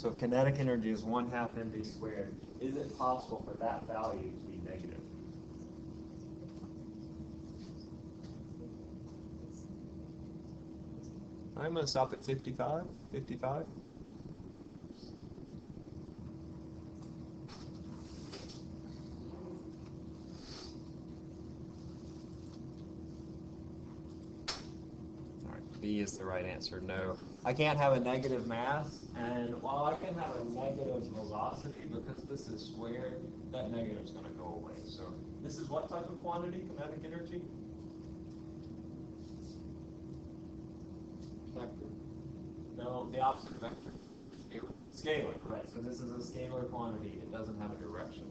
So if kinetic energy is 1/2 mv squared, is it possible for that value to be negative? I'm going to stop at 55. 55. B is the right answer, no. I can't have a negative mass, and while I can have a negative velocity, because this is squared, that negative is going to go away. So this is what type of quantity, kinetic energy? Vector. No, the opposite of vector. Scalar, right. So this is a scalar quantity. It doesn't have a direction.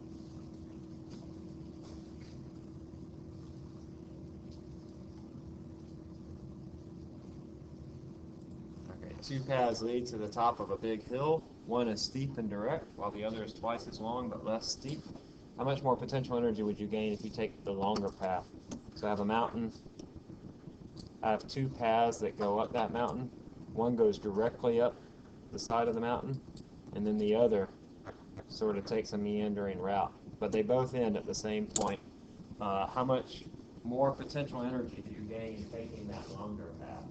Two paths lead to the top of a big hill. One is steep and direct, while the other is twice as long but less steep. How much more potential energy would you gain if you take the longer path? So I have a mountain. I have two paths that go up that mountain. One goes directly up the side of the mountain, and then the other sort of takes a meandering route. But they both end at the same point. How much more potential energy do you gain taking that longer path?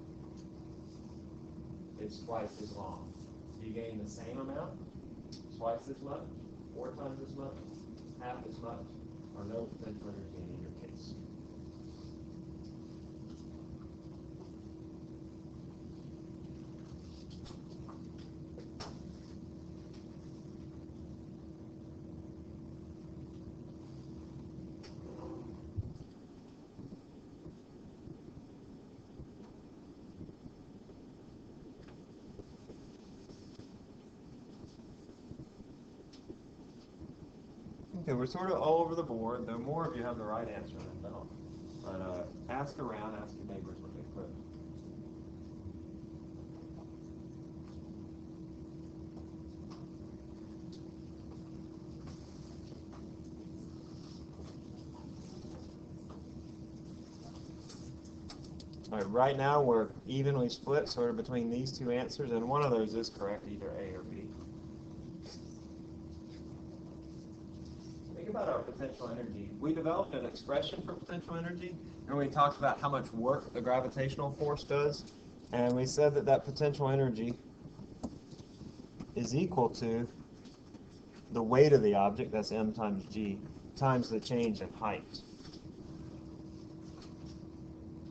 It's twice as long. Do you gain the same amount? Twice as much? 4 times as much? Half as much? Or no potential energy in either case? Okay, we're sort of all over the board, though more of you have the right answer than don't. But ask around, ask your neighbors what they put. All right, right now we're evenly split sort of between these two answers, and one of those is correct, either A or B. About our potential energy. We developed an expression for potential energy, and we talked about how much work the gravitational force does, and we said that that potential energy is equal to the weight of the object, that's m times g, times the change in height.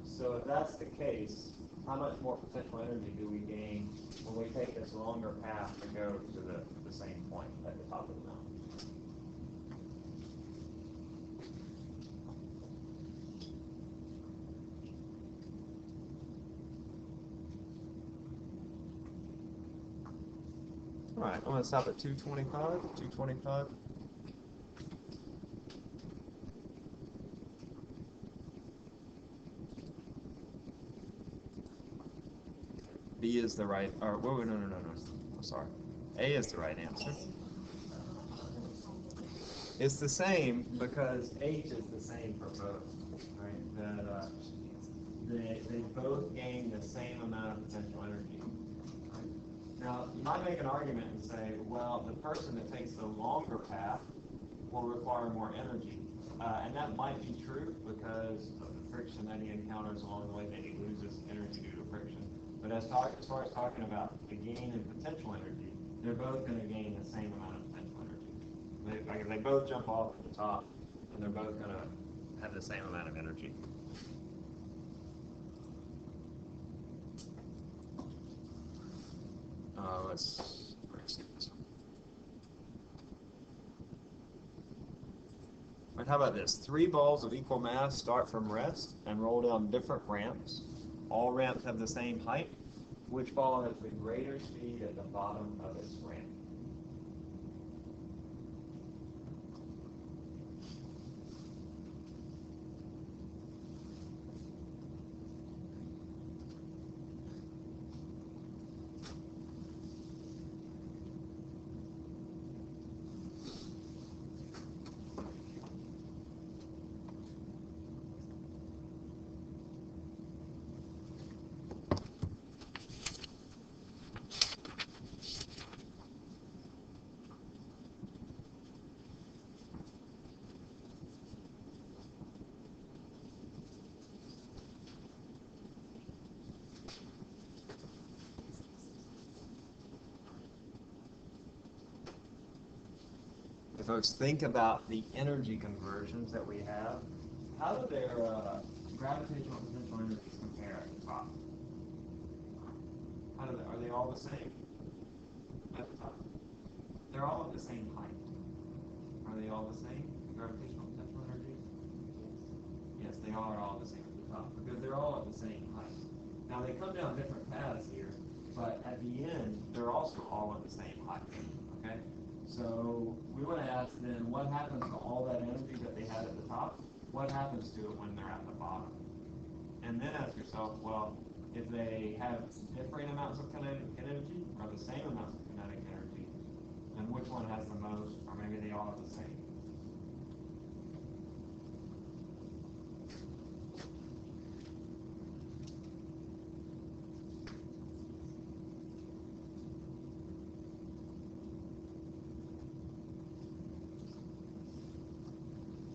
So if that's the case, how much more potential energy do we gain when we take this longer path to go to the same point at the top of the mountain? All right, I'm going to stop at 225. 225. B is the right, or whoa, no. I'm sorry. A is the right answer. It's the same because H is the same for both, right? That they both gain the same amount of potential energy. Now, you might make an argument and say, well, the person that takes the longer path will require more energy. And that might be true because of the friction that he encounters along the way, that he loses energy due to friction. But as far as talking about the gain in potential energy, they're both going to gain the same amount of potential energy. They both jump off at the top, and they're both going to have the same amount of energy. Let's see this one. Right, how about this? 3 balls of equal mass start from rest and roll down different ramps. All ramps have the same height. Which ball has the greater speed at the bottom of its ramp? folks, think about the energy conversions that we have. How do their gravitational potential energies compare at the top? Are they all the same at the top? They're all at the same height. Are they all the same, gravitational potential energies? Yes, they are all the same at the top, because they're all at the same height. Now, they come down different paths here, but at the end, they're also all at the same height, okay? So we want to ask then, what happens to all that energy that they had at the top? What happens to it when they're at the bottom? And then ask yourself, well, if they have different amounts of kinetic energy or the same amounts of kinetic energy, then which one has the most, or maybe they all have the same?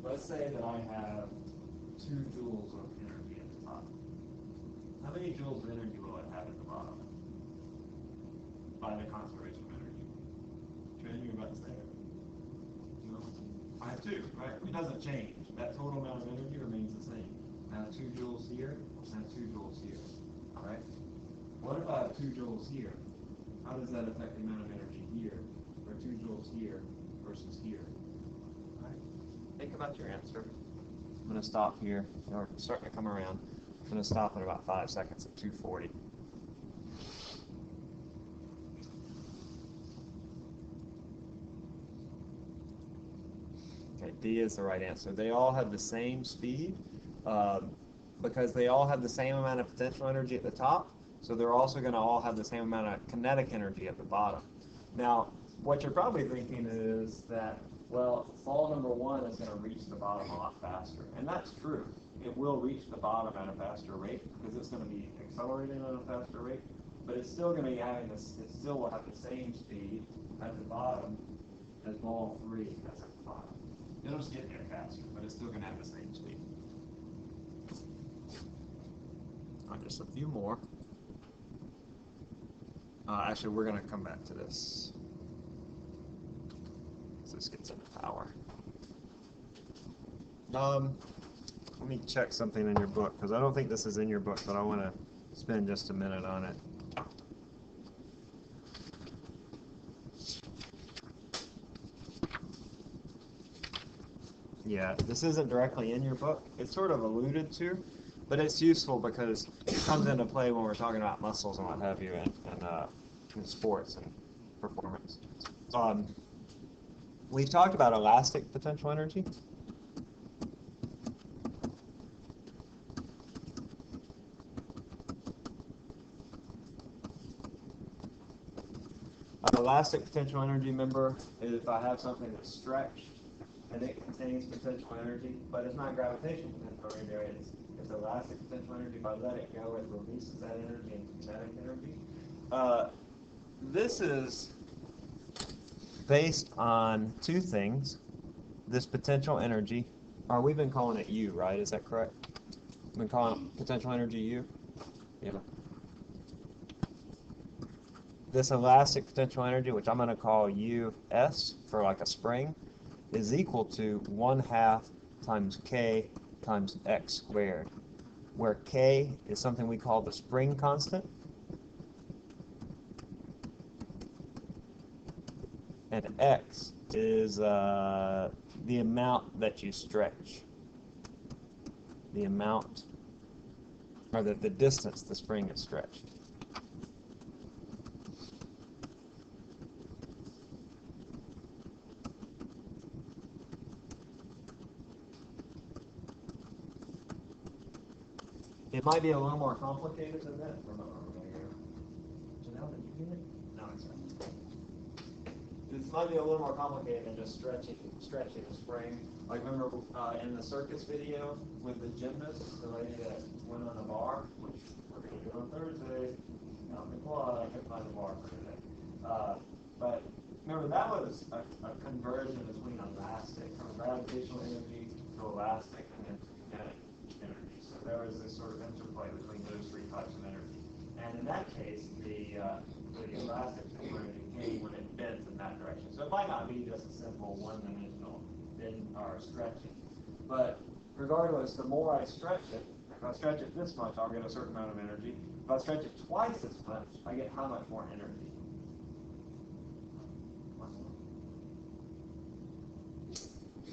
Let's say that I have 2 joules of energy at the top. How many joules of energy will it have at the bottom? By the conservation of energy. Trent, you're about to say it? No? I have 2, right? It doesn't change. That total amount of energy remains the same. I have 2 joules here, I have 2 joules here. Alright? What if I have 2 joules here? How does that affect the amount of energy here? Or 2 joules here versus here? Think about your answer. I'm going to stop here, or starting to come around. I'm going to stop in about 5 seconds at 240. Okay, D is the right answer. They all have the same speed because they all have the same amount of potential energy at the top, so they're also going to all have the same amount of kinetic energy at the bottom. Now, what you're probably thinking is that, well, ball number 1 is going to reach the bottom a lot faster. And that's true. It will reach the bottom at a faster rate because it's going to be accelerating at a faster rate. But it's still going to be having this, it still will have the same speed at the bottom as ball 3 has at the bottom. It'll just get there faster, but it's still going to have the same speed. Just a few more. Actually, we're going to come back to this. This gets into power. Let me check something in your book, because I don't think this is in your book, but I want to spend just a minute on it. Yeah, this isn't directly in your book. It's sort of alluded to, but it's useful because it comes into play when we're talking about muscles and what have you in sports and performance. We've talked about elastic potential energy. Elastic potential energy, remember, is if I have something that's stretched and it contains potential energy, but it's not gravitational potential energy, it's elastic potential energy. If I let it go, it releases that energy into kinetic energy. This is based on 2 things. This potential energy, or we've been calling it U, right? Is that correct? We've been calling potential energy U? Yeah. This elastic potential energy, which I'm going to call US for like a spring, is equal to 1/2 times K times X squared, where K is something we call the spring constant, and X is the amount that you stretch. The amount, or the distance the spring is stretched. It might be a little more complicated than that. Janelle, did you get it? No, it's right. This might be a little more complicated than just stretching the spring. Like remember in the circus video with the gymnast, the lady that went on the bar, which we're going to do on Thursday. Well, I couldn't find the bar for today. But remember that was a conversion between elastic, from gravitational energy to elastic, and then to kinetic energy. So there was this sort of interplay between those 3 types of energy. And in that case, the the elastic potential energy gained when it bends in that direction. So it might not be just a simple one-dimensional bend or stretching. But regardless, the more I stretch it, if I stretch it this much, I'll get a certain amount of energy. If I stretch it twice as much, I get how much more energy?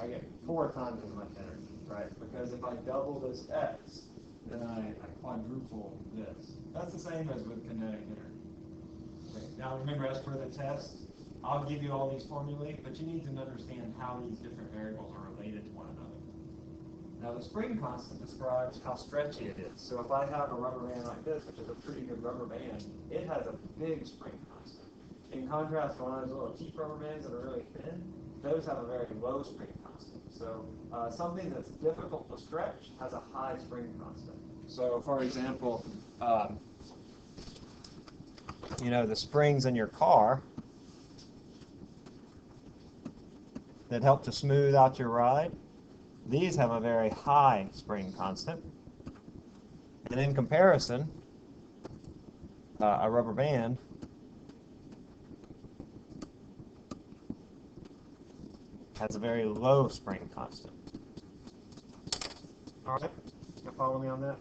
I get 4 times as much energy, right? Because if I double this x, then I quadruple this. That's the same as with kinetic energy. Okay. Now remember, as per the test, I'll give you all these formulae, but you need to understand how these different variables are related to one another. Now the spring constant describes how stretchy it is. So if I have a rubber band like this, which is a pretty good rubber band, it has a big spring constant. In contrast to one of those little cheap rubber bands that are really thin, those have a very low spring constant. So something that's difficult to stretch has a high spring constant. So for example, you know, the springs in your car that help to smooth out your ride, these have a very high spring constant. And in comparison, a rubber band has a very low spring constant. All right, you follow me on that?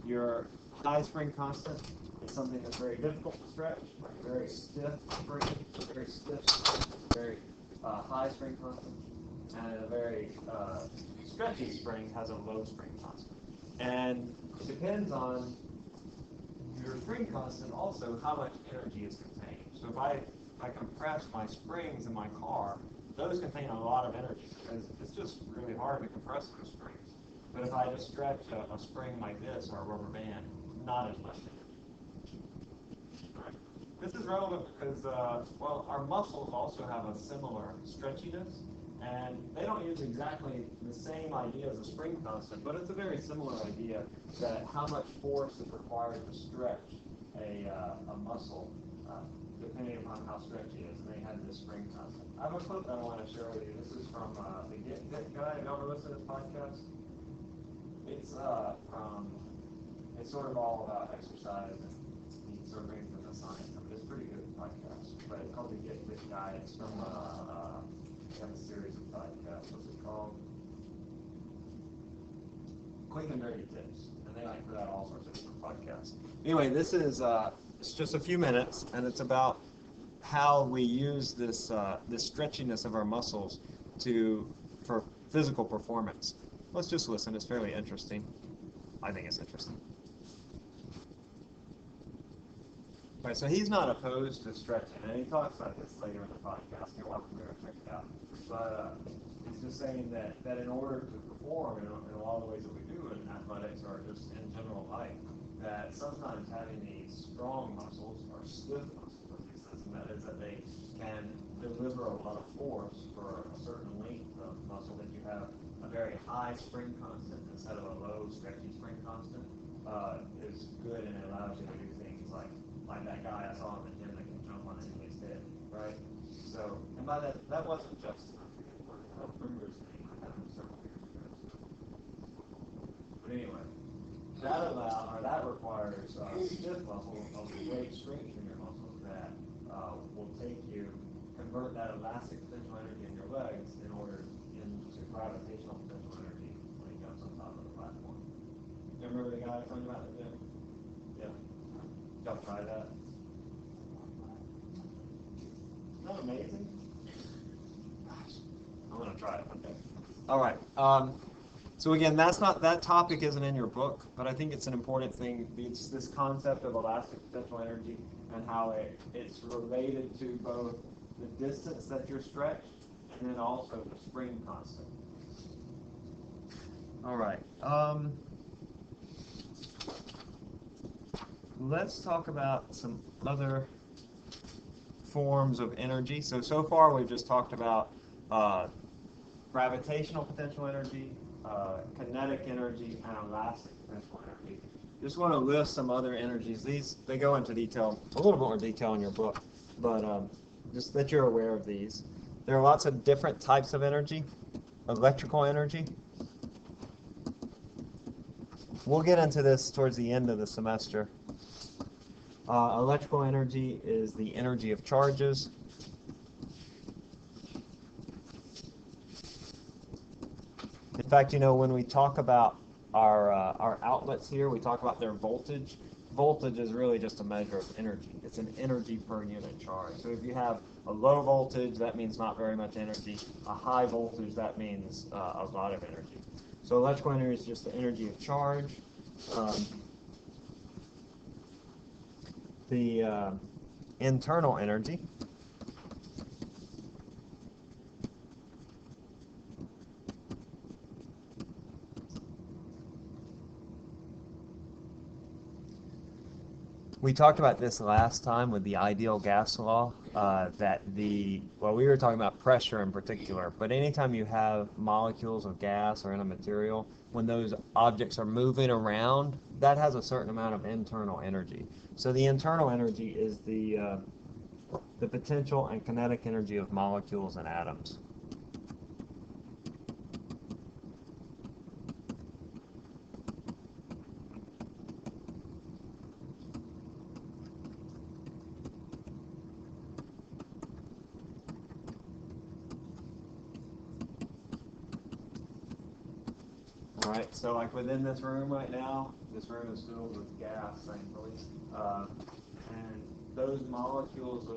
Your high spring constant is something that's very difficult to stretch, like a very stiff spring, very stiff, very high spring constant, and a very stretchy spring has a low spring constant. And it depends on your spring constant also how much energy is contained. So if I compress my springs in my car, those contain a lot of energy because it's just really hard to compress those springs. But if I just stretch a spring like this or a rubber band, not as much energy. Right. This is relevant because, well, our muscles also have a similar stretchiness, and they don't use exactly the same idea as a spring constant, but it's a very similar idea that how much force is required to stretch a muscle depending upon how stretchy it is, and they had this spring constant. I have a clip that I want to share with you. This is from the Get Fit guy. Have you ever listened to this podcast? It's sort of all about exercise, and he sort of brings in the science of it. It's a pretty good podcast, but it's called the Get Fit guy. It's from they have a series of podcasts. What's it called? Quick and Dirty Tips, and they like put out all sorts of different podcasts. Anyway, this is it's just a few minutes, and it's about how we use this this stretchiness of our muscles for physical performance. Let's just listen. It's fairly interesting. I think it's interesting. All right, so he's not opposed to stretching, and he talks about this later in the podcast. You're welcome to go check it out. But he's just saying that in order to perform in a lot of the ways that we do in athletics or just in general life, that sometimes having these strong muscles or stiff muscles, as he says, and that is that they can deliver a lot of force for a certain length of muscle, that you have a very high spring constant instead of a low stretchy spring constant is good, and it allows you to do things like that guy I saw in the gym that can jump on anybody's head, right? So, and by that wasn't just members thing, but anyway, that requires stiff muscle of great strength in your muscles that will convert that elastic potential energy in your legs in order into gravitational potential energy when he jumps on top of the platform. You remember the guy I told you about in the gym? Yeah. Y'all try that? Isn't that amazing? Gosh, I'm gonna try it one day. All right. So again, that topic isn't in your book, but I think it's an important thing. It's this concept of elastic potential energy and how it's related to both the distance that you're stretched and then also the spring constant. All right. Let's talk about some other forms of energy. So far we've just talked about gravitational potential energy, kinetic energy, and elastic potential energy. Just want to list some other energies. They go into detail, a little bit more detail in your book, but just that you're aware of these. There are lots of different types of energy. Electrical energy. We'll get into this towards the end of the semester. Electrical energy is the energy of charges. In fact, you know, when we talk about our outlets here, we talk about their voltage. Voltage is really just a measure of energy. It's an energy per unit charge. So if you have a low voltage, that means not very much energy. A high voltage, that means a lot of energy. So electrical energy is just the energy of charge. The internal energy we talked about this last time with the ideal gas law, we were talking about pressure in particular, but anytime you have molecules of gas or in a material, when those objects are moving around, that has a certain amount of internal energy. So the internal energy is the potential and kinetic energy of molecules and atoms. All right, so like within this room right now, this room is filled with gas, thankfully, and those molecules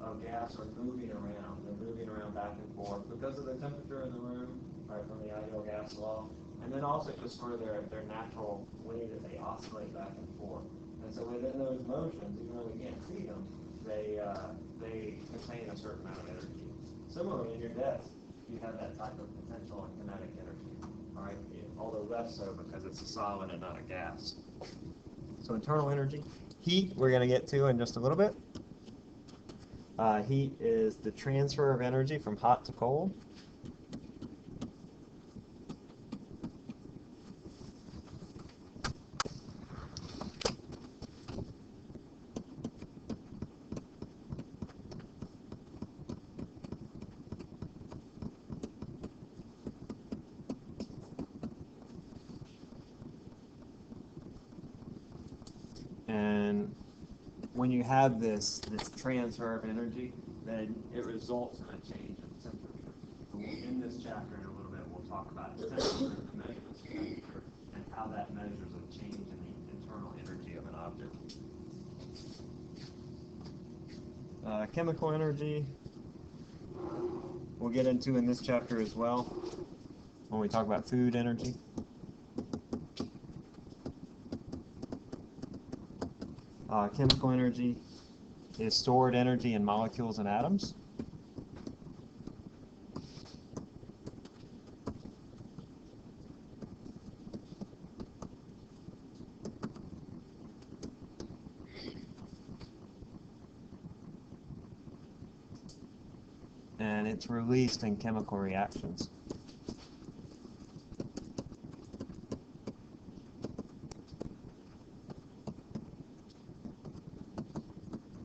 of gas are moving around. They're moving around back and forth because of the temperature in the room, right, from the ideal gas law, and then also just for their natural way that they oscillate back and forth. And so within those motions, even though we can't see them, they contain a certain amount of energy. Similarly, in your desk, you have that type of potential and kinetic energy. All right, although less so because it's a solid and not a gas. So internal energy. Heat, we're going to get to in just a little bit. Heat is the transfer of energy from hot to cold. And when you have this transfer of energy, then it results in a change in temperature. In this chapter, in a little bit, we'll talk about temperature measurements of temperature and how that measures a change in the internal energy of an object. Chemical energy, we'll get into in this chapter as well when we talk about food energy. Chemical energy is stored energy in molecules and atoms. And it's released in chemical reactions.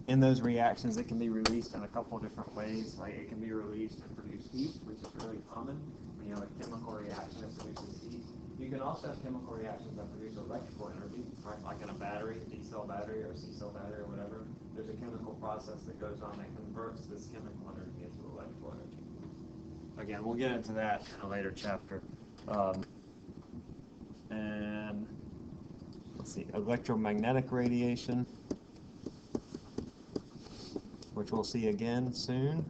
In those reactions, it can be released in a couple of different ways. Like it can be released to produce heat, which is really common. When you have a chemical reaction that produces heat. You can also have chemical reactions that produce electrical energy, right? Like in a battery, D-cell battery or C-cell battery or whatever. There's a chemical process that goes on that converts this chemical energy into electrical energy. Again, we'll get into that in a later chapter. And let's see, electromagnetic radiation, which we'll see again soon.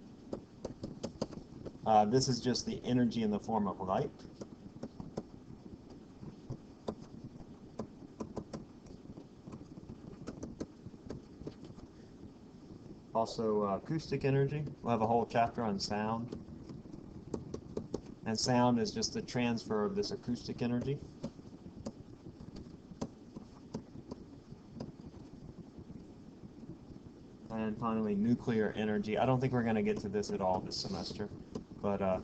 This is just the energy in the form of light. Also acoustic energy. We'll have a whole chapter on sound. And sound is just the transfer of this acoustic energy. And finally, nuclear energy. I don't think we're going to get to this at all this semester, but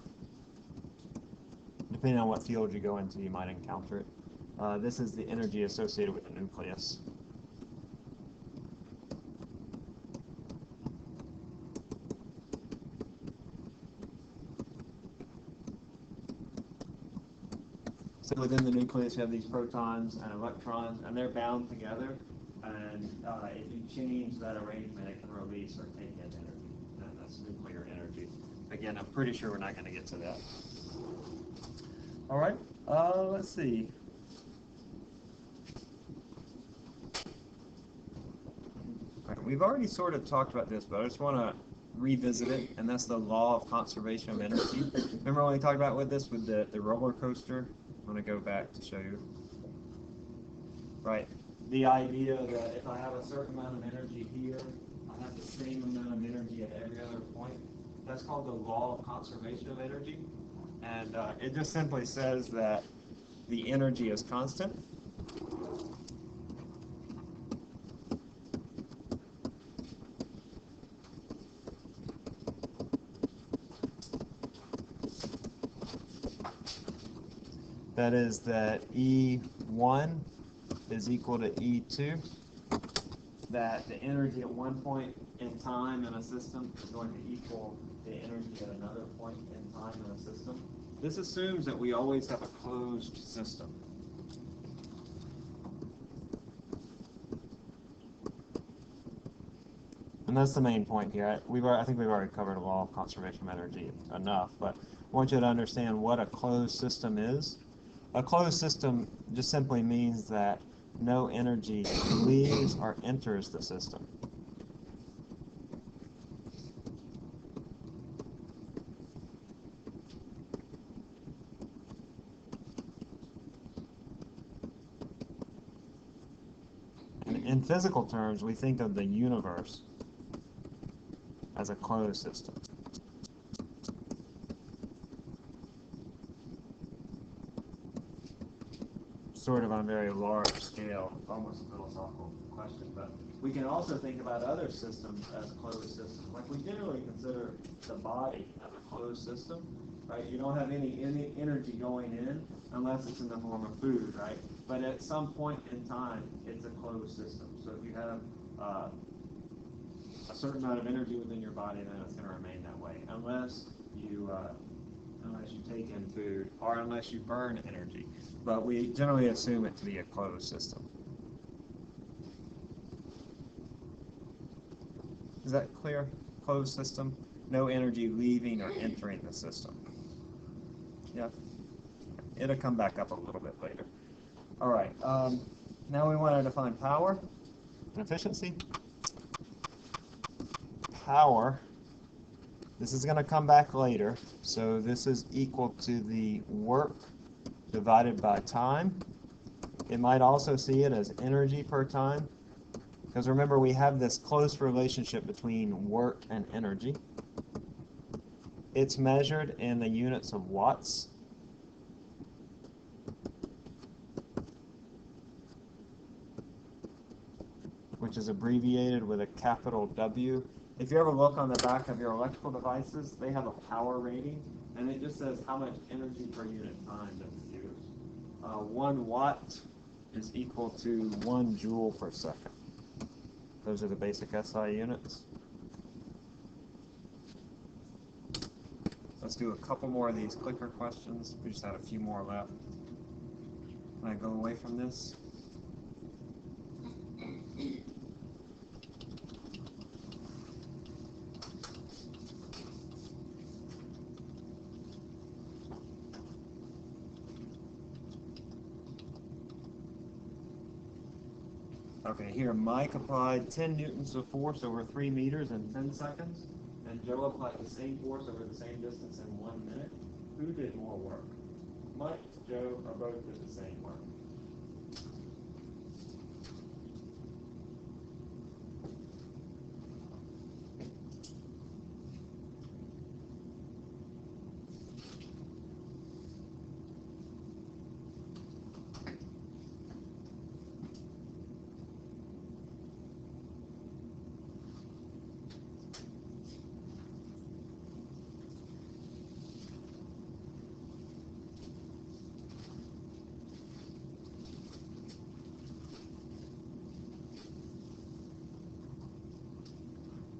depending on what field you go into, you might encounter it. This is the energy associated with the nucleus. So within the nucleus, you have these protons and electrons, and they're bound together. And and if you change that arrangement, it can release or take in energy. And that's nuclear energy. Again, I'm pretty sure we're not going to get to that. All right, let's see. All right, we've already sort of talked about this, but I just want to revisit it, and that's the law of conservation of energy. Remember when we talked about with this, with the roller coaster? I'm going to go back to show you. Right, the idea that if I have a certain amount of energy here, I have the same amount of energy at every other point. That's called the law of conservation of energy. And it just simply says that the energy is constant. That is that E1 is equal to E2. That the energy at one point in time in a system is going to equal the energy at another point in time in a system. This assumes that we always have a closed system. And that's the main point here. I think we've already covered the law of conservation of energy enough, but I want you to understand what a closed system is. A closed system just simply means that no energy leaves or enters the system. In physical terms, we think of the universe as a closed system. Sort of on a very large scale, almost a philosophical question, but we can also think about other systems as closed systems. Like we generally consider the body as a closed system, right? You don't have any energy going in unless it's in the form of food, right? But at some point in time, it's a closed system. So if you have a certain amount of energy within your body, then it's going to remain that way, unless you take in food or unless you burn energy. But we generally assume it to be a closed system. Is that clear? Closed system, no energy leaving or entering the system. Yeah, it'll come back up a little bit later. All right, now we want to define power and efficiency. Power, this is going to come back later, so this is equal to the work divided by time. It might also see it as energy per time, because remember we have this close relationship between work and energy. It's measured in the units of watts. Which is abbreviated with a capital W. If you ever look on the back of your electrical devices, they have a power rating, and it just says how much energy per unit time that it's used. 1 watt is equal to 1 joule per second. Those are the basic SI units. Let's do a couple more of these clicker questions. We just had a few more left. When I go away from this. Okay, here Mike applied 10 newtons of force over 3 meters in 10 seconds, and Joe applied the same force over the same distance in 1 minute. Who did more work? Mike, Joe, or both did the same work?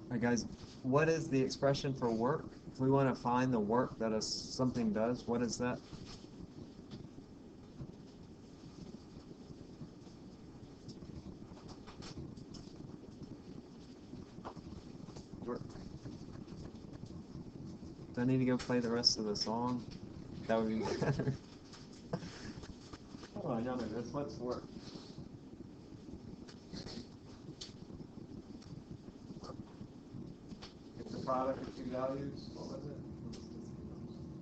Alright guys, what is the expression for work? If we want to find the work that something does, what is that? Do I need to go play the rest of the song? That would be better. Oh, I know this. Let's work. It's a product of two values. What was it?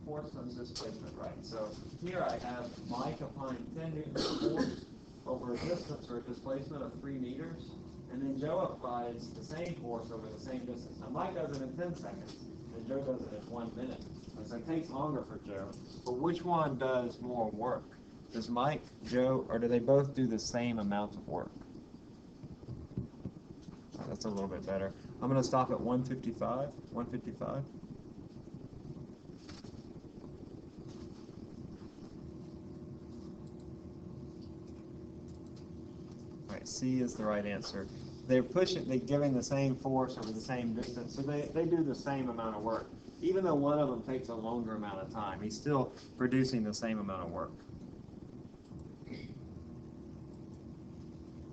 Force times displacement, right? So here I have Mike applying 10 newtons of force over a distance or a displacement of 3 meters, and then Joe applies the same force over the same distance. Now Mike does it in 10 seconds, and Joe does it in 1 minute. So it takes longer for Joe. But which one does more work? Does Mike, Joe, or do they both do the same amount of work? Oh, that's a little bit better. I'm going to stop at 155. 155. All right, C is the right answer. They're giving the same force over the same distance, so they do the same amount of work. Even though one of them takes a longer amount of time, he's still producing the same amount of work.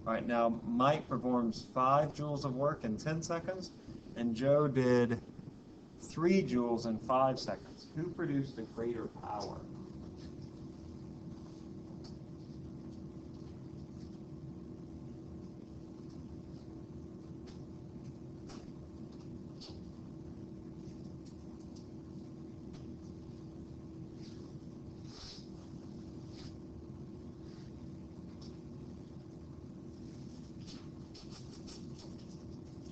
All right, now Mike performs 5 joules of work in 10 seconds, and Joe did 3 joules in 5 seconds. Who produced the greater power?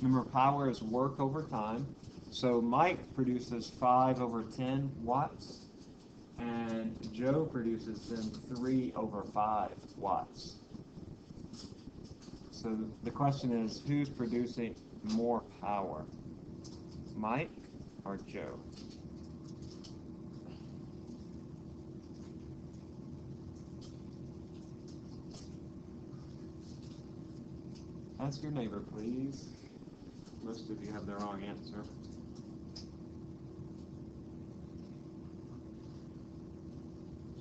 Remember, power is work over time. So Mike produces 5 over 10 watts, and Joe produces then 3 over 5 watts. So the question is, who's producing more power, Mike or Joe? Ask your neighbor, please. Most of you have the wrong answer.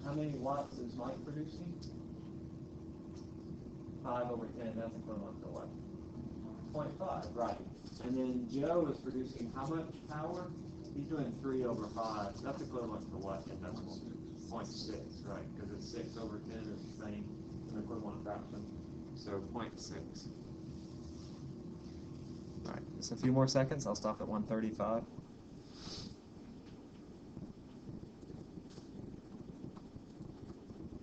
How many watts is Mike producing? 5 over 10, that's equivalent to what? 0.5, right. And then Joe is producing how much power? He's doing 3 over 5. That's equivalent to what in decimals? 0.6, right, because it's 6 over 10 is the same, an equivalent fraction. So 0.6. All right, just a few more seconds. I'll stop at 135.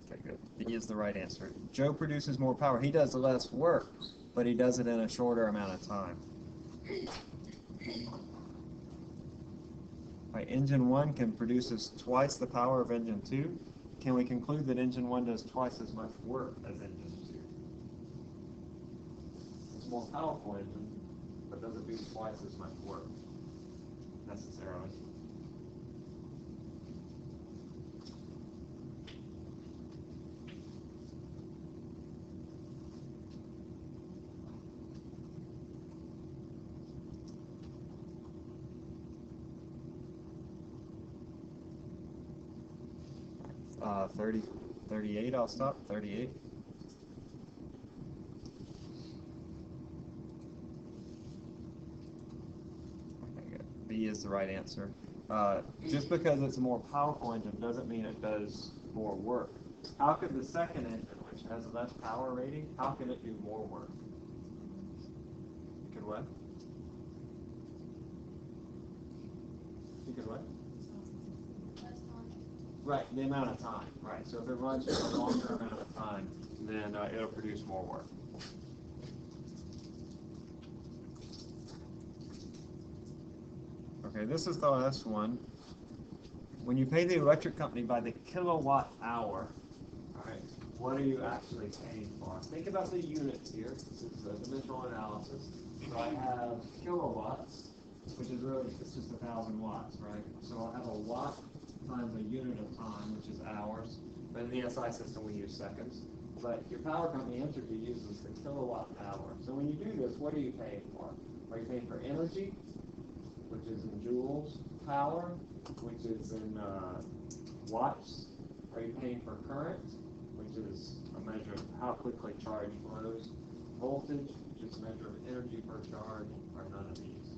Okay, good. B is the right answer. Joe produces more power. He does less work, but he does it in a shorter amount of time. All right, engine 1 can produce twice the power of engine 2. Can we conclude that engine 1 does twice as much work as engine 2? It's a more powerful engine, but doesn't do twice as much work, necessarily. Uh, 38, I'll stop, 38. B is the right answer. Just because it's a more powerful engine doesn't mean it does more work. How could the second engine, which has a less power rating, how can it do more work? It could what? You could what? Right, the amount of time. Right, so if it runs for a longer amount of time, then it'll produce more work. Okay, this is the last one. When you pay the electric company by the kilowatt hour, all right, what are you actually paying for? Think about the units here. This is a dimensional analysis. So I have kilowatts, which is really, it's just 1,000 watts, right? So I'll have a watt times a unit of time, which is hours. But in the SI system, we use seconds. But your power company Entergy uses the kilowatt hour. So when you do this, what are you paying for? Are you paying for energy, which is in joules, power, which is in watts? Are you paying for current, which is a measure of how quickly charge flows? Voltage, which is a measure of energy per charge, or none of these?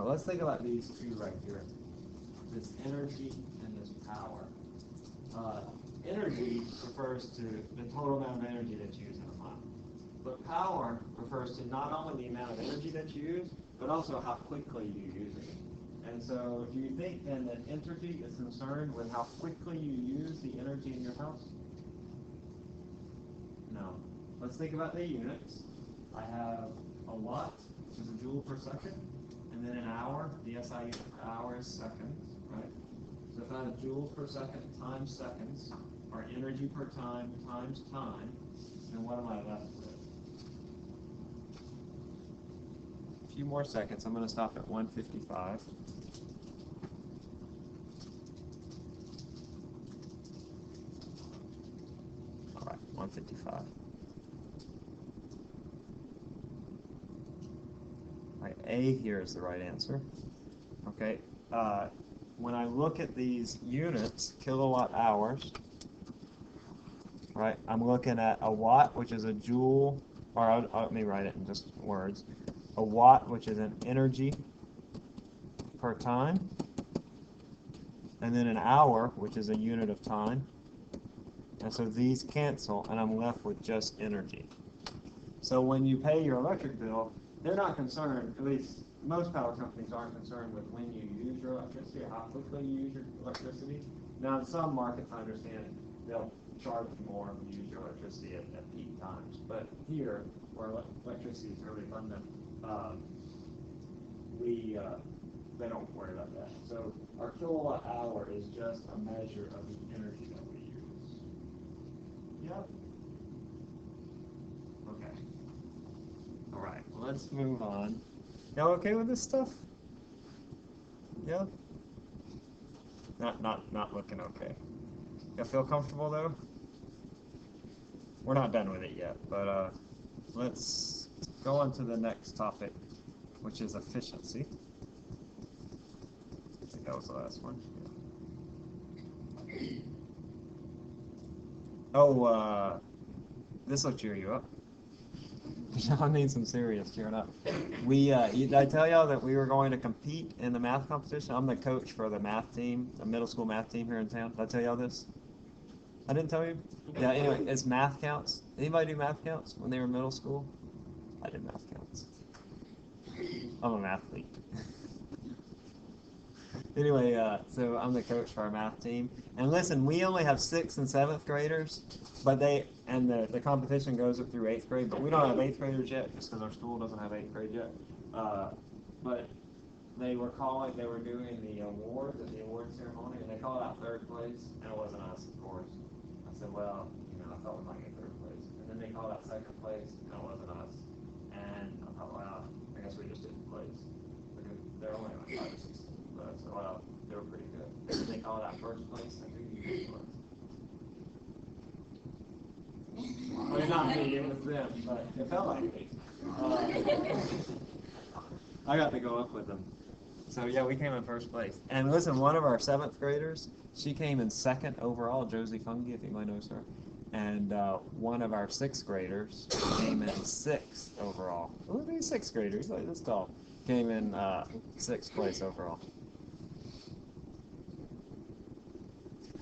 Let's think about these two right here. This energy and this power. Energy refers to the total amount of energy that's used in a mile. But power refers to not only the amount of energy that you use, but also how quickly you use it. And so do you think then that energy is concerned with how quickly you use the energy in your house? No. Let's think about the units. I have a watt, which is a joule per second, and then an hour, the SI unit for hour is seconds, right? So if I have joule per second times seconds, or energy per time times time, then what am I left with? A few more seconds. I'm going to stop at 155. All right, 155. All right, A here is the right answer. Okay. When I look at these units, kilowatt hours, right, I'm looking at a watt, which is a joule, or let me write it in just words. A watt, which is an energy per time, and then an hour, which is a unit of time. And so these cancel, and I'm left with just energy. So when you pay your electric bill, they're not concerned, at least most power companies aren't concerned with when you use your electricity or how quickly you use your electricity. Now, in some markets, I understand they'll charge you more if you use your electricity at peak times. But here, where electricity is really abundant, they don't worry about that. So our kilowatt hour is just a measure of the energy that we use. Yep. Okay. All right. Well, let's move on. Y'all okay with this stuff? Yeah. Not looking okay. Y'all feel comfortable though? We're not done with it yet, but let's go on to the next topic, which is efficiency. I think that was the last one. Yeah. Oh, this will cheer you up. I need some serious cheering up. Did I tell y'all that we were going to compete in the math competition? I'm the coach for the math team, the middle school math team here in town. Did I tell y'all this? I didn't tell you? Yeah, anyway, it's math counts. Anybody do math counts when they were in middle school? I did math counts. I'm an athlete. Anyway, so I'm the coach for our math team. And listen, we only have 6th and 7th graders, but the competition goes up through 8th grade, but we don't have 8th graders yet, just because our school doesn't have 8th grade yet. But they were doing the awards at the award ceremony, and they called out 3rd place, and it wasn't us, of course. I said, well, I thought we might get 3rd place. And then they called out 2nd place, and it wasn't us. And I thought, well, I guess we just didn't place. Because they're only like 5 or 6. So, well, they were pretty good. And they called out 1st place, and who do you was? Well, not me, it was them, but it felt like me. I got to go up with them. So, yeah, we came in 1st place. And listen, one of our 7th graders, she came in 2nd overall, Josie Fungi, if anybody knows her. And one of our 6th graders came in 6th overall. Look at these 6th graders, like this tall. Came in 6th place overall.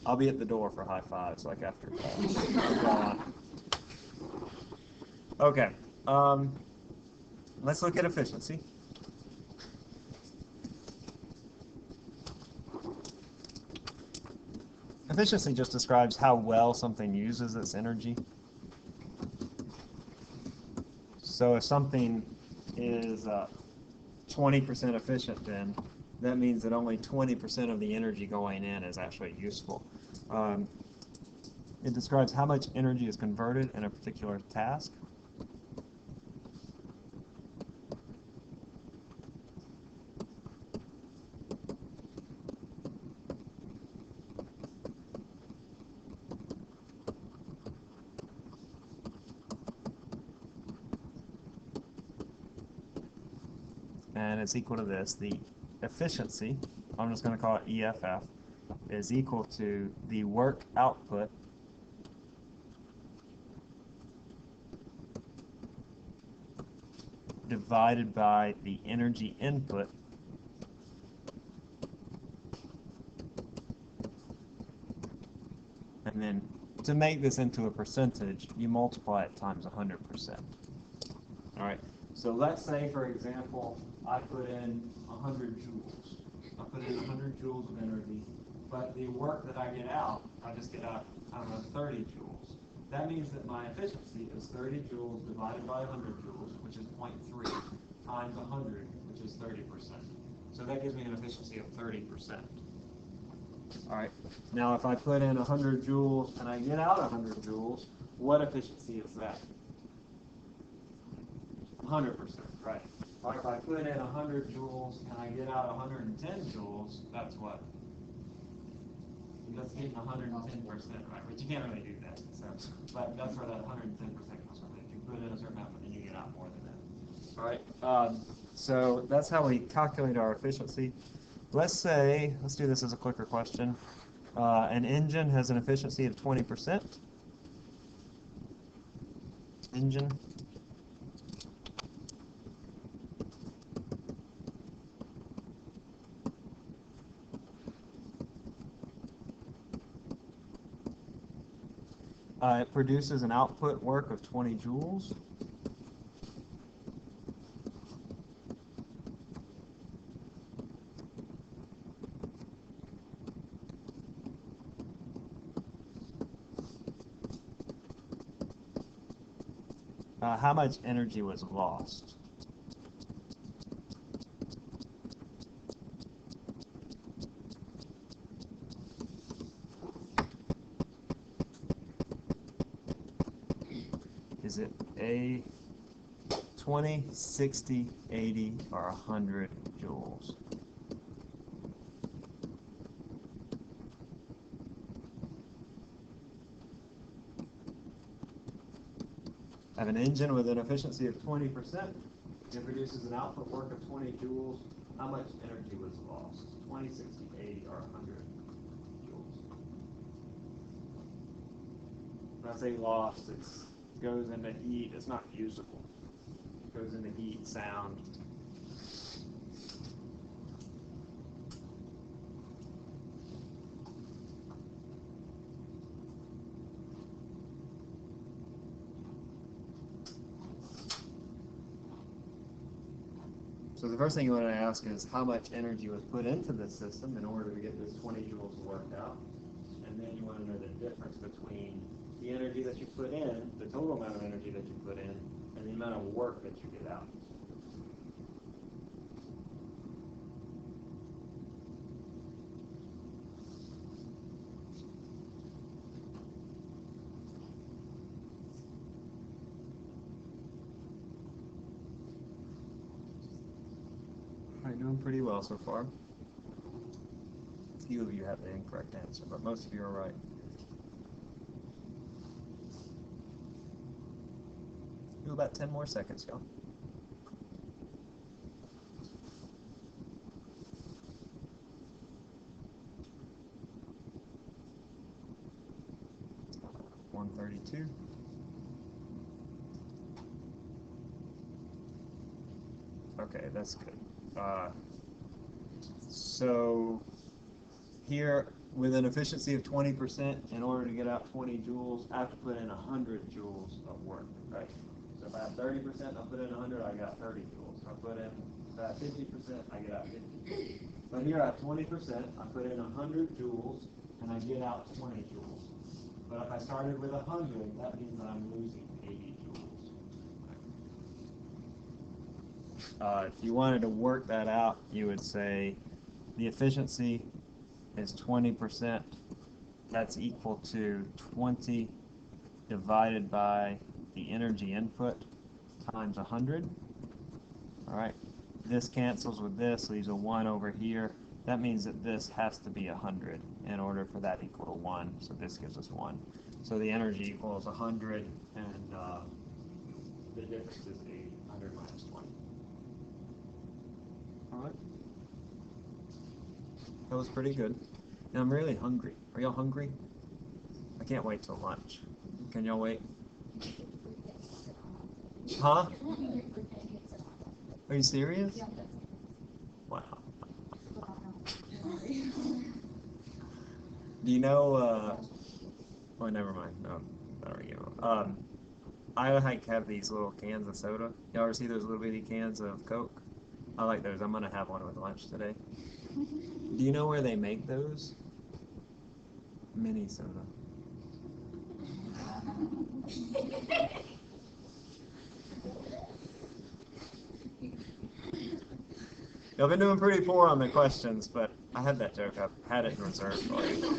I'll be at the door for high fives, like after class. Okay. Let's look at efficiency. Efficiency just describes how well something uses its energy. So if something is 20% efficient, then that means that only 20% of the energy going in is actually useful. It describes how much energy is converted in a particular task. And it's equal to this. The efficiency, I'm just going to call it EFF, is equal to the work output divided by the energy input to make this into a percentage, you multiply it times 100%. All right, so let's say, for example, I put in 100 joules. I put in 100 joules of energy, but the work that I get out, I just get out, I don't know, 30 joules. That means that my efficiency is 30 joules divided by 100 joules, which is 0.3, times 100, which is 30%. So that gives me an efficiency of 30%. All right, now if I put in 100 joules and I get out 100 joules, what efficiency is that? 100%, right. Or if I put in 100 joules and I get out 110 joules, that's what? That's getting 110%, right? But you can't really do that. So, but that's where that 110% comes from. If you put in a certain amount, then you get out more than that. All right. So that's how we calculate our efficiency. Let's do this as a clicker question. An engine has an efficiency of 20%. Engine. It produces an output work of 20 joules. How much energy was lost? Is it A, 20, 60, 80, or 100 joules? I have an engine with an efficiency of 20%. It produces an output work of 20 joules. How much energy was lost? 20, 60, 80, or 100 joules? When I say lost, it goes into heat. It's not usable. It goes into heat, sound. So the first thing you want to ask is how much energy was put into this system in order to get this 20 joules worked out. And then you want to know the difference between the energy that you put in, the total amount of energy that you put in, and the amount of work that you get out. All right, doing pretty well so far. A few of you have the incorrect answer, but most of you are right. Do about 10 more seconds, y'all. $132. Okay, that's good. So here, with an efficiency of 20%, in order to get out 20 joules, I have to put in 100 joules of work, right? So if I have 30%, I'll put in 100, I got 30 joules. If I put in 50%, I get out 50. But here I have 20%, I put in 100 joules, and I get out 20 joules. But if I started with 100, that means that I'm losing 80 joules. If you wanted to work that out, you would say the efficiency is 20%. That's equal to 20 divided by the energy input times 100. All right, this cancels with this, leaves a 1 over here. That means that this has to be 100 in order for that equal to 1. So this gives us 1. So the energy equals 100, and the difference is 80. 100 minus 20. All right. That was pretty good. Now I'm really hungry. Are y'all hungry? I can't wait till lunch. Can y'all wait? Huh? Are you serious? Wow. Do you know, Oh, never mind. No, there we go. I like have these little cans of soda. You ever see those little bitty cans of Coke? I like those. I'm gonna have one with lunch today. Do you know where they make those? Mini soda. I've been doing pretty poor on the questions, but I had that joke. I've had it in reserve for you.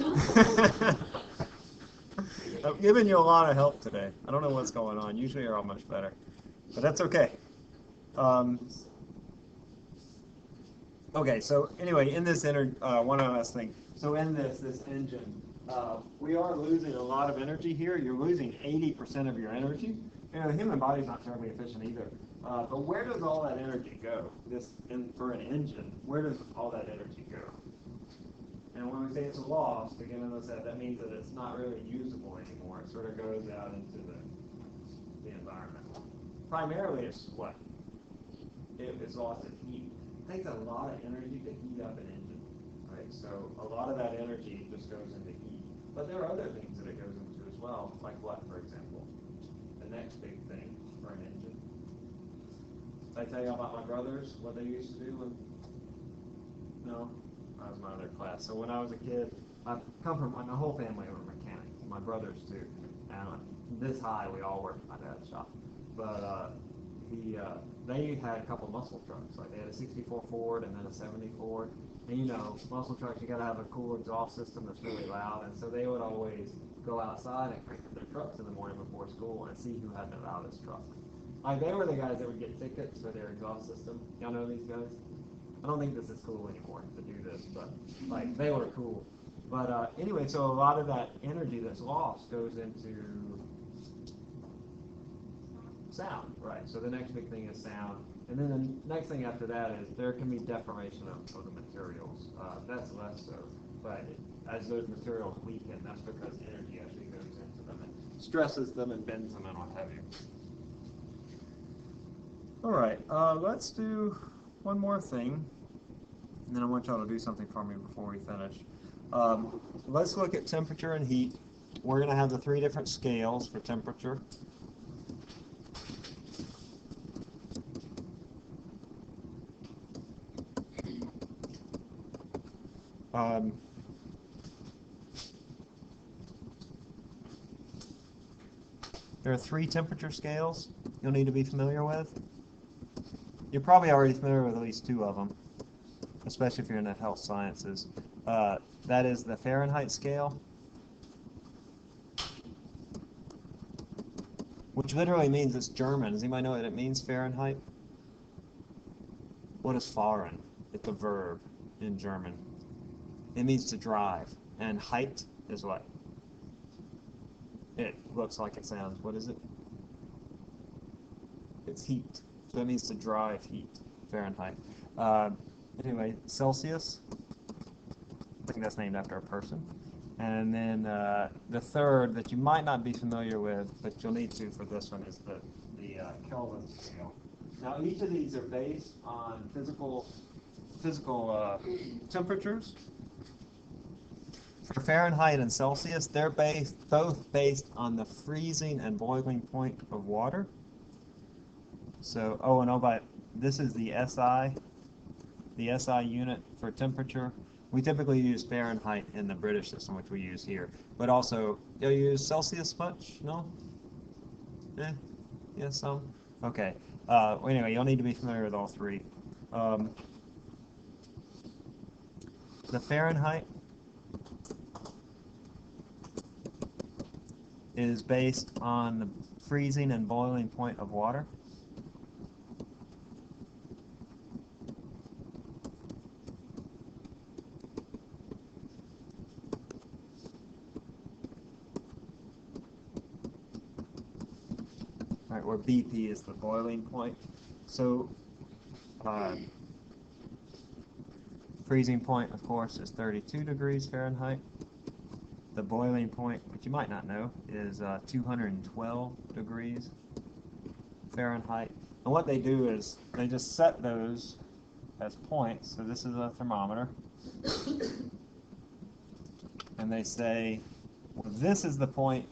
I've given you a lot of help today. I don't know what's going on. Usually you're all much better, but that's okay. Okay, so anyway, in this one last thing. So in this engine, we are losing a lot of energy here. You're losing 80% of your energy. You know, the human body's not terribly efficient either. But where does all that energy go? For an engine, where does all that energy go? And when we say it's lost, again, as I said, that means that it's not really usable anymore. It sort of goes out into the environment. Primarily, it's what? It's lost in heat. It takes a lot of energy to heat up an engine, right? So a lot of that energy just goes into heat. But there are other things that it goes into as well, like what, for example? The next big thing for an engine. Did I tell you about my brothers, what they used to do? No? That was my other class. So when I was a kid, I come from, my whole family were mechanics, my brothers too. And this high, we all worked at my dad's shop. But they had a couple muscle trucks. Like they had a 64 Ford and then a 70 Ford. And you know, muscle trucks, you got to have a cool exhaust system that's really loud. And so they would always go outside and crank up their trucks in the morning before school and see who had the loudest truck. Like they were the guys that would get tickets for their exhaust system. Y'all know these guys? I don't think this is cool anymore to do this, but like they were cool. But anyway, so a lot of that energy that's lost goes into sound, right? So the next big thing is sound. And then the next thing after that is there can be deformation of the materials. That's less so. But as those materials weaken, that's because energy actually goes into them and stresses them and bends them and what have you. All right, let's do one more thing. And then I want y'all to do something for me before we finish. Let's look at temperature and heat. We're going to have the 3 different scales for temperature. There are 3 temperature scales you'll need to be familiar with. You're probably already familiar with at least 2 of them, especially if you're in the health sciences. That is the Fahrenheit scale, which literally means it's German. Does anybody know what it means, Fahrenheit? What is fahren? It's a verb in German. It means to drive. And height is what? It looks like it sounds. What is it? It's heat. So it means to drive heat, Fahrenheit. Anyway, Celsius. I think that's named after a person. And then the third that you might not be familiar with, but you'll need to for this one, is the Kelvin scale. Now each of these are based on physical temperatures. For Fahrenheit and Celsius, they're both based on the freezing and boiling point of water. So, but this is the SI unit for temperature. We typically use Fahrenheit in the British system, which we use here. But also, you'll use Celsius much? No? Yeah, some? Okay. Anyway, you'll need to be familiar with all 3. The Fahrenheit is based on the freezing and boiling point of water. All right, where BP is the boiling point. So freezing point, of course, is 32 degrees Fahrenheit. The boiling point, which you might not know, is 212 degrees Fahrenheit. And what they do is they just set those as points. So this is a thermometer. And they say Well, this is the point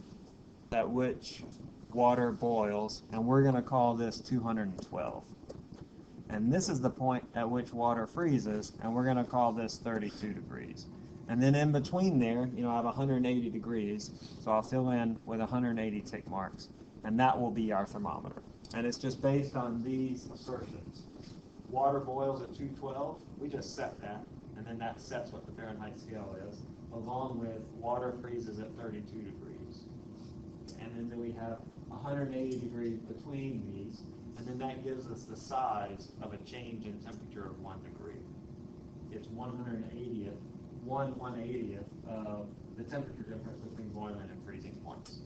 at which water boils, and we're going to call this 212. And this is the point at which water freezes, and we're going to call this 32 degrees. And then in between there, I have 180 degrees, so I'll fill in with 180 tick marks, and that will be our thermometer. And it's just based on these assertions. Water boils at 212, we just set that, and then that sets what the Fahrenheit scale is, along with water freezes at 32 degrees. And then we have 180 degrees between these, and then that gives us the size of a change in temperature of 1 degree. It's 1/180th of the temperature difference between boiling and freezing points.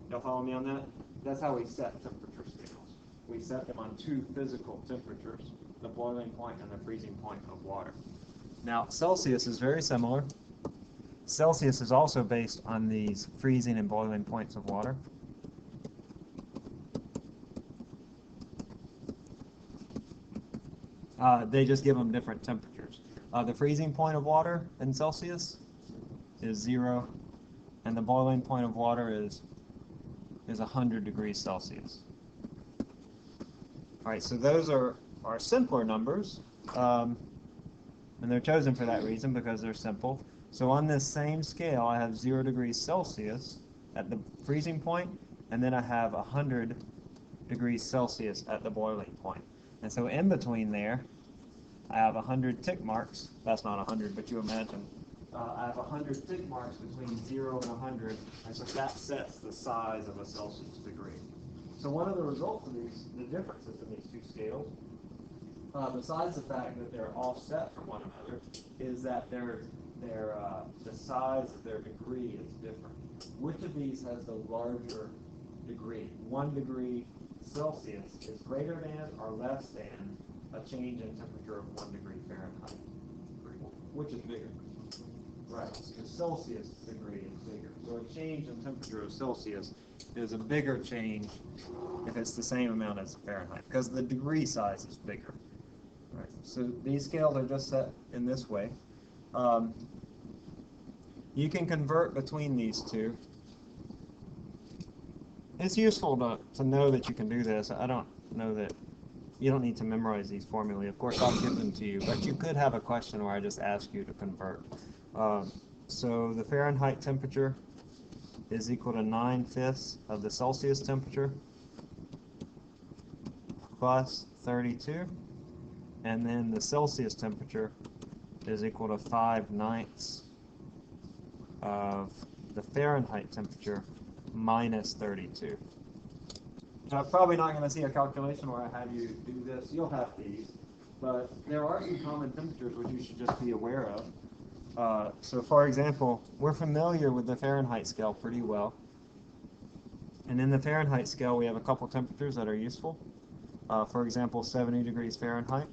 Y'all follow me on that? That's how we set temperature scales. We set them on two physical temperatures, the boiling point and the freezing point of water. Now, Celsius is very similar. Celsius is also based on these freezing and boiling points of water. They just give them different temperatures. The freezing point of water in Celsius is 0, and the boiling point of water is 100 degrees Celsius. All right, so those are simpler numbers, and they're chosen for that reason because they're simple. So on this same scale, I have 0 degrees Celsius at the freezing point, and then I have 100 degrees Celsius at the boiling point. And so in between there, I have 100 tick marks. That's not 100, but you imagine. I have 100 tick marks between 0 and 100, and so that sets the size of a Celsius degree. So one of the results of the differences in these two scales, besides the fact that they're offset from one another, is that the size of their degree is different. Which of these has the larger degree? 1 degree Celsius is greater than or less than a change in temperature of 1 degree Fahrenheit. Which is bigger? Right, the Celsius degree is bigger. So a change in temperature of Celsius is a bigger change if it's the same amount as Fahrenheit, because the degree size is bigger. Right. So these scales are just set in this way. You can convert between these two. It's useful to know that you can do this. I don't know that you don't need to memorize these formulae. Of course, I'll give them to you, but you could have a question where I just ask you to convert. So the Fahrenheit temperature is equal to 9/5 of the Celsius temperature plus 32, and then the Celsius temperature is equal to 5/9 of the Fahrenheit temperature minus 32. So I'm probably not going to see a calculation where I have you do this. You'll have these, but there are some common temperatures which you should just be aware of. So for example, we're familiar with the Fahrenheit scale pretty well. And in the Fahrenheit scale, we have a couple temperatures that are useful. For example, 70 degrees Fahrenheit,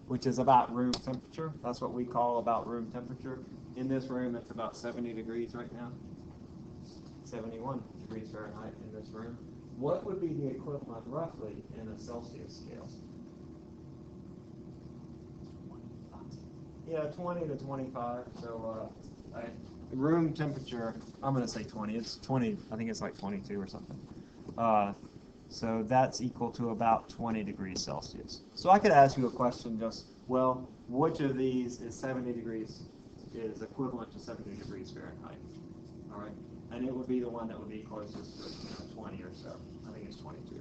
which is about room temperature. That's what we call about room temperature. In this room, it's about 70 degrees right now. 71 degrees Fahrenheit in this room. What would be the equivalent, roughly, in a Celsius scale? Yeah, 20 to 25. So room temperature, I'm going to say 20. It's 20. I think it's like 22 or something. So that's equal to about 20 degrees Celsius. So I could ask you a question just, well, which of these is 70 degrees, is equivalent to 70 degrees Fahrenheit? All right. And it would be the one that would be closest to 20 or so. I think it's 22.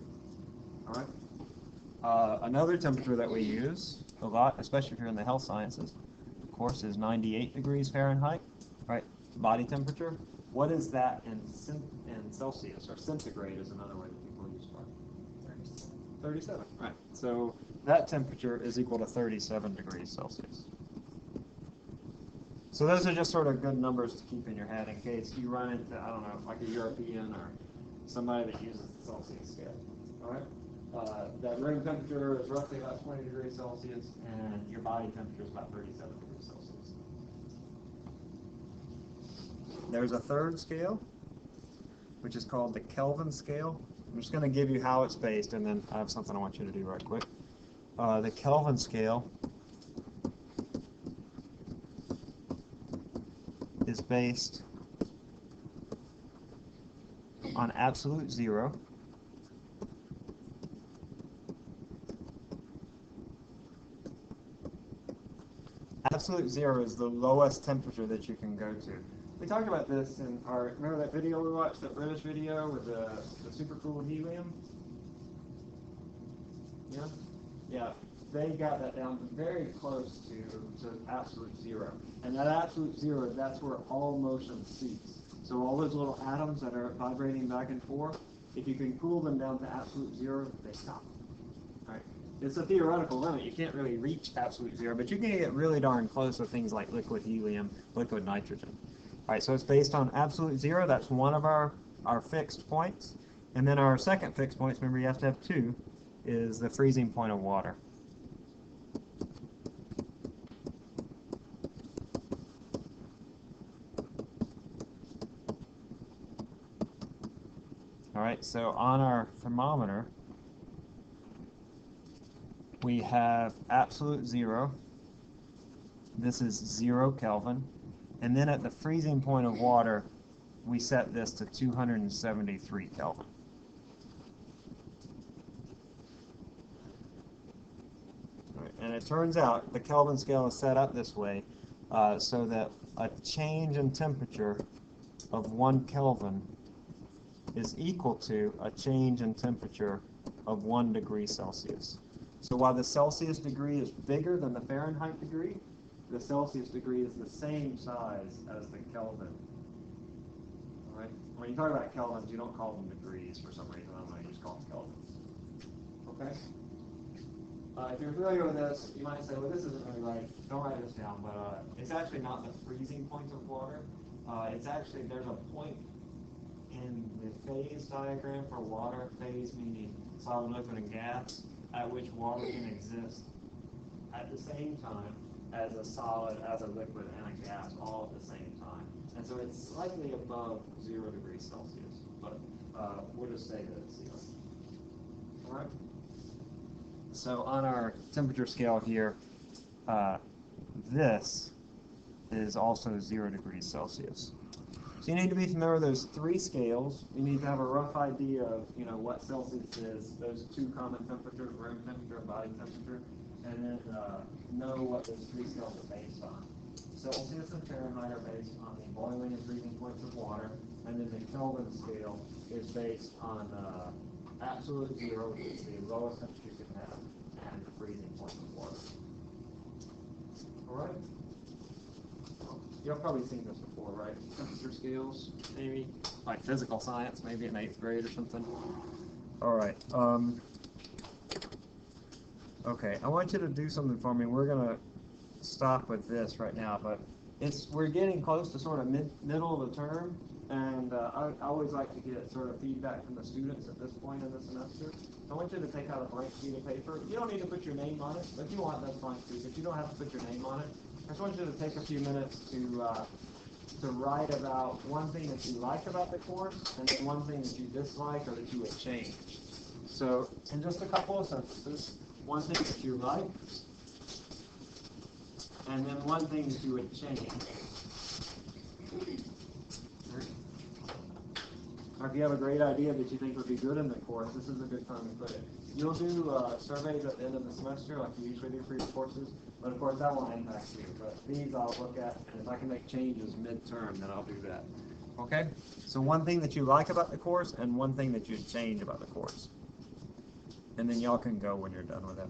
All right. Another temperature that we use a lot, especially if you're in the health sciences, of course, is 98 degrees Fahrenheit, right? Body temperature. What is that in Celsius, or centigrade is another way that people use it. 37, right. So that temperature is equal to 37 degrees Celsius. So those are just sort of good numbers to keep in your head in case you run into, I don't know, like a European or somebody that uses the Celsius scale. All right? That room temperature is roughly about 20 degrees Celsius, and your body temperature is about 37 degrees Celsius. There's a third scale, which is called the Kelvin scale. I'm just going to give you how it's based, and then I have something I want you to do right quick. The Kelvin scale is based on absolute zero, absolute zero is the lowest temperature that you can go to. We talked about this in our, remember that video we watched, that British video with the supercooled helium? Yeah? Yeah. They got that down very close to absolute zero. And that absolute zero, that's where all motion ceases. So all those little atoms that are vibrating back and forth, if you can cool them down to absolute zero, they stop. All right. It's a theoretical limit. You can't really reach absolute zero, but you can get really darn close with things like liquid helium, liquid nitrogen. All right, so it's based on absolute zero. That's one of our fixed points. And then our second fixed point, remember you have to have two, is the freezing point of water. All right, so on our thermometer, we have absolute zero. This is 0 Kelvin. And then at the freezing point of water, we set this to 273 Kelvin. All right, and it turns out the Kelvin scale is set up this way so that a change in temperature of 1 Kelvin is equal to a change in temperature of 1 degree Celsius. So while the Celsius degree is bigger than the Fahrenheit degree, the Celsius degree is the same size as the Kelvin. All right? When you talk about Kelvins, you don't call them degrees for some reason. I'm going to just call them Kelvins. Okay? If you're familiar with this, you might say, well, this isn't really right. Don't write this down. But it's actually not the freezing point of water. It's actually, there's a point in the phase diagram for water, phase meaning solid, liquid, and gas, at which water can exist at the same time as a solid, as a liquid, and a gas all at the same time. And so it's slightly above 0 degrees Celsius, but we'll just say that it's 0. All right? So on our temperature scale here, this is also 0 degrees Celsius. So you need to be familiar with those three scales. You need to have a rough idea of, what Celsius is, those two common temperatures, room temperature and body temperature, and then know what those three scales are based on. Celsius and Fahrenheit are based on the boiling and freezing points of water, and then the Kelvin scale is based on absolute zero, which is the lowest temperature you can have, and the freezing point of water. All right? You've probably seen this before, right? Temperature scales, maybe like physical science, maybe in 8th grade or something. All right. Okay, I want you to do something for me. We're gonna stop with this right now, but we're getting close to sort of middle of the term, and I always like to get sort of feedback from the students at this point in the semester. I want you to take out a blank sheet of paper. You don't need to put your name on it, but if you want, that's fine too. But you don't have to put your name on it. I just want you to take a few minutes to write about one thing that you like about the course, and then one thing that you dislike or that you would change. So, in just a couple of sentences, one thing that you like, and then one thing that you would change. Or if you have a great idea that you think would be good in the course, this is a good time to put it. You'll do surveys at the end of the semester, like you usually do for your courses, but of course that won't impact you. But these I'll look at, and if I can make changes mid-term, then I'll do that. Okay? So one thing that you like about the course, and one thing that you'd change about the course. And then y'all can go when you're done with it.